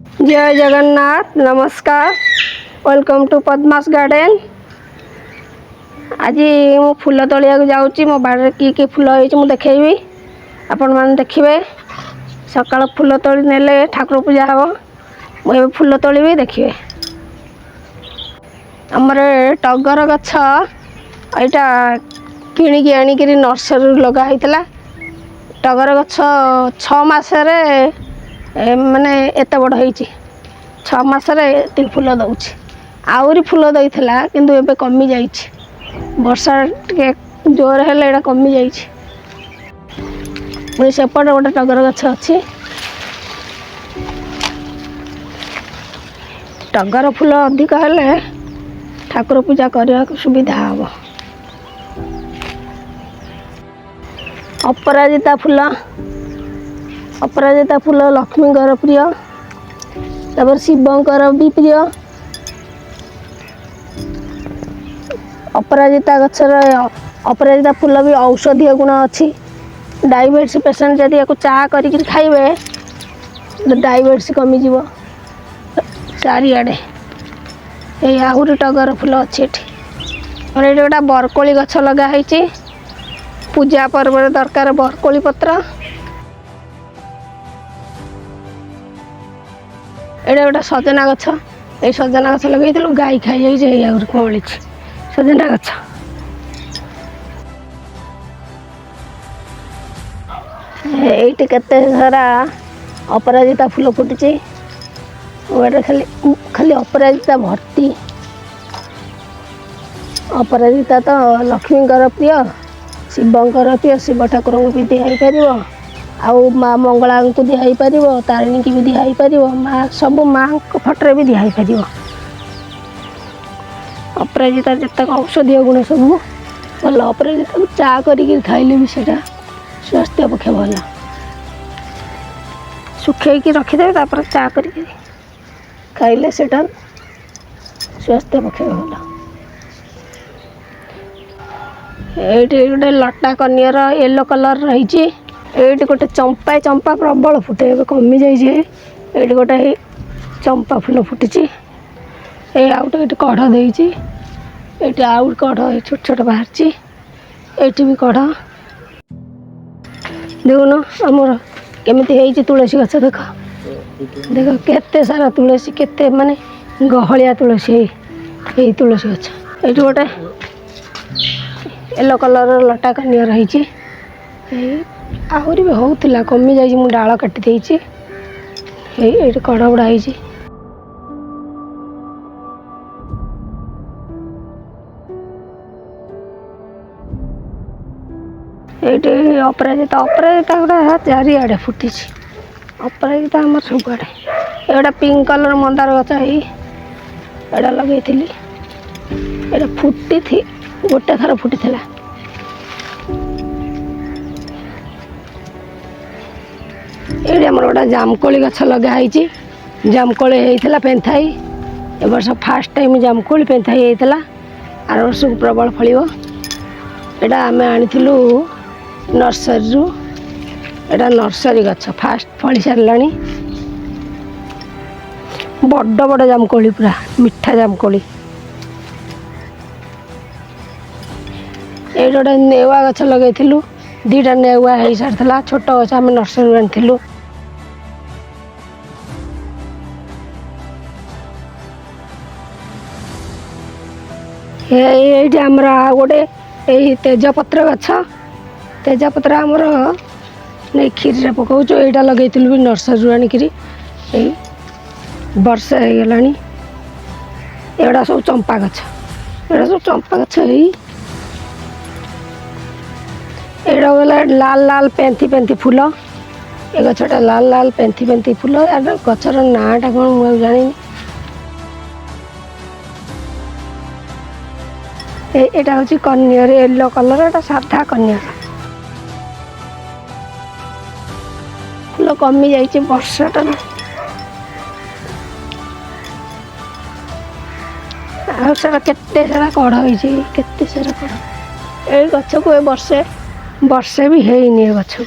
जय जगन्नाथ नमस्कार welcome to पद्मास garden. आज मु फूल तोलिया जाऊँगी मो बाड़े कि फूल हो देखी आपण मैंने देखिए। सकाल फूल तोली नेले ठाकुर पूजा हम मुझे फूल तोलिबी देखिए। आमर टगर गछ यहाँ किणिकी आनिक नर्सरी लगाई टगर गछ 6 मासरे माने एत बड़ हो 6 मासरे एत फूल दौर आहरी फूल देता किंतु एबे कमी जाइए वर्षा टे जोर है कमी जाइए। सेपटे गोटे टगर गछ अच्छी टगर फूल अधिक हेले ठाकुर पूजा करने को सुविधा हम। अपराजिता फूल लक्ष्मीकर प्रिय तपर शिवंकर भी प्रिय। अपराजिता गचर अपराजिता फूल भी औषधीय गुण अच्छी। डायबिटीज पेसेंट जदि या चा कर खाइबे डायबिटीज कमिज चारिआडे। ये आहरी टगर फूल अच्छी ये गोटा बरकोली गछ लगाई पूजा पर्व दरकार बरकोली पत्र। ये गोटे सजना गछ ये सजना गछ लगे गाई खाई जाइए कमली सजना गछ। ये केते सारा अपराजिता फूल फुटी खाली खाली अपराजिता भर्ती। अपराजिता तो लक्ष्मीकर प्रिय शिवंकर प्रिय शिव ठाकुर को भी दिखाई पार आउ माँ मंगला को दिखाई पार तारिणी की भी दिखाई पार माँ सब माँ फटरे भी दिखाई पार। अपराजिता जितक औषधीय गुण सब भल अपराजिता को चा कर खाइले भी सेटा स्वास्थ्य पक्ष भल सुखेक रखिदे तापर चा कर खाइले सेटा स्वास्थ्य पक्ष भल। ये गोटे लटा कनियर येलो कलर रही ये गोटे चंपा प्रबल फुटे कमी जाइए। ये गोटे चंपा फूल फुटी ये आउट ये कढ़ देती ये आउट कढ़ छोट छोट बाहर ये भी कढ़ देखुन आमर केमी तुलसी गछ देख देख केते सारा तुलसी केते माने गहलिया तुलसी यही तुलसी गछ। ये गोटे येलो कलर लटा कनिया रही आहरी भी होता कमी जा डाल काटी देती ये कड़ गुड़ा है। ये अपराजिता गुड़ा चारिआडे फुटी अपराजिता आम सबुआड़े। ये गोटे पिंक कलर मंदार गछ एटा लगे ये फुटी थी गोटे थर फुटी थी। ये आम गोटे जामकोली गछ लगाई जामकोली होता पेंथाई ए वर्ष फास्ट टाइम जामकोली पेंथाई होता आर वर्ष प्रबल फल एटा आम आनीलु नर्सरी एटा नर्सरी गछ फास्ट फली सारा बड़ बड़ जामकोली पूरा मिठा जामकोली। ये गोटे नेउआ गछ लगे दीटा नेउआ हो सारा छोट गछ आम नर्सरी आनीलु। ये आमर गोटे यही तेजपत्र गछ तेजपत्र आमर नहीं खीर पकाऊ यहाँ लगे भी नर्सरी आनिक वर्षे हो गला। एगुड़ा सब चंपा गछ एटा सब चंपा गछ एटा गला लाल लाल पेंथी पेंथी फूल ये गछटा लाल लाल पेंथी पेंथी फूल यार गचर नाटा कौन मुझे जानी। यहाँ हूँ कनियर येलो कलर एटा साधा कनियर फूल कमी जाइए वर्षाटा आ सारा केते सारा कढ़ होते सारा कढ़ ये गछ को वर्षे भी है गछ को।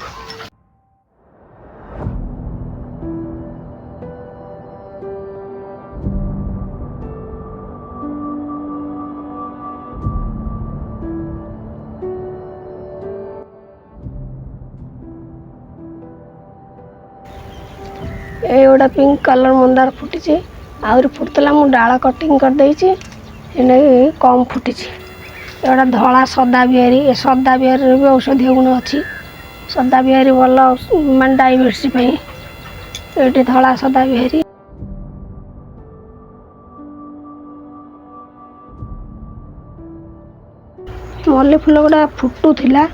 ये गोटे पिंक कलर मंदार फुटी आहरी फुटला मु डाल कटिंग कर देछि कम फुटी एटा धला सदा बिहारी सदा बिहारी भी औषधीय गुण अच्छी सदा बिहारी भल मान डायबिटीज ये धला सदा बिहारी मल्ली फुल गुड़ा फुटुला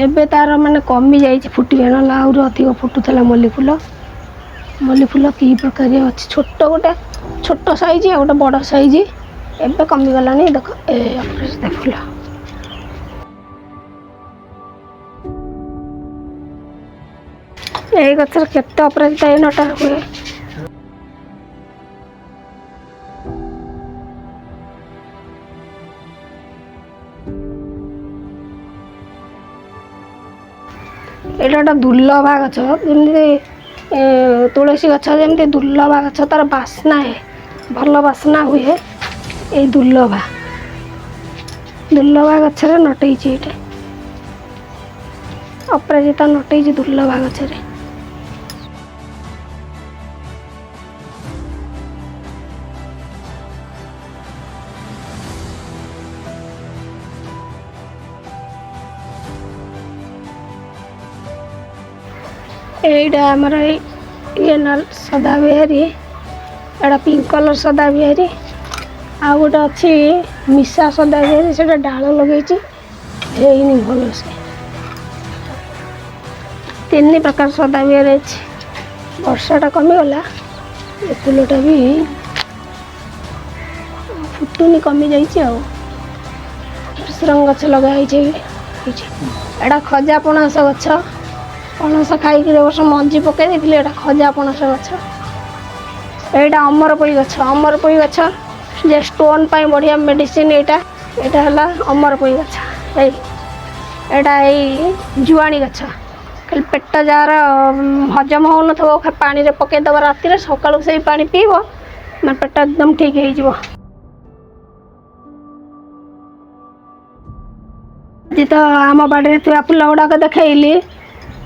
एबे तार माने कमी जाइए फुटिया ना आहरी अधिक फुटुला मल्ली फुल कि प्रकार अच्छी छोट गोटे छोट साइज गोटे बड़ साइज एबे कमी गलानी देख ए फुल ये गचर केते अपराजिता ए नटा हुए एटा दुर्लभा गछ जमी तुलसी गछ जमी दुर्लभा गछ तार बास्ना है भल बास्ना हुए ये दुर्लभा गछरे नटई अपराजिता नटई दुर्लभा गछरे एटा आमर ये ना सदा बिहारी एटा पिंक कलर सदा बिहारी आ गोटे अच्छी मिशा सदा बिहारी से डाल लगे भल से 3 प्रकार सदा बिहारी अच्छी वर्षाटा कमीगला ये फुलटा भी फुटुनी कमी जाइए रंग गछ लगाई एटा खजा पणस गछ पणस खाई वर्ष मंजी पकई देती खजा पणस गछ एटा अमरपोई गछ जे स्टोन पाई बढ़िया मेडिसिन यहाँ अमरपोई गछ एटा जुआणी गछ खाली पेट जार हजम हो न पानी रे पकईदब राति सकाळु से पानी पीब मैं पेट एकदम ठीक हो तो आम बाड़ी थी फुल गुड़ाक देखली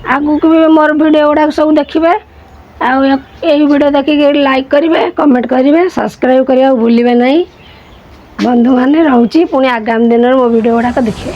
आगू को भी मोर वीडियो गुड़ाक सब देखिए यही वीडियो देखिए लाइक करेंगे कमेंट करेंगे सब्सक्राइब करने भूलिए नहीं बंधु मैंने रोचे पुणी आगामी दिन में मो वीडियो गुड़ाक देखिए।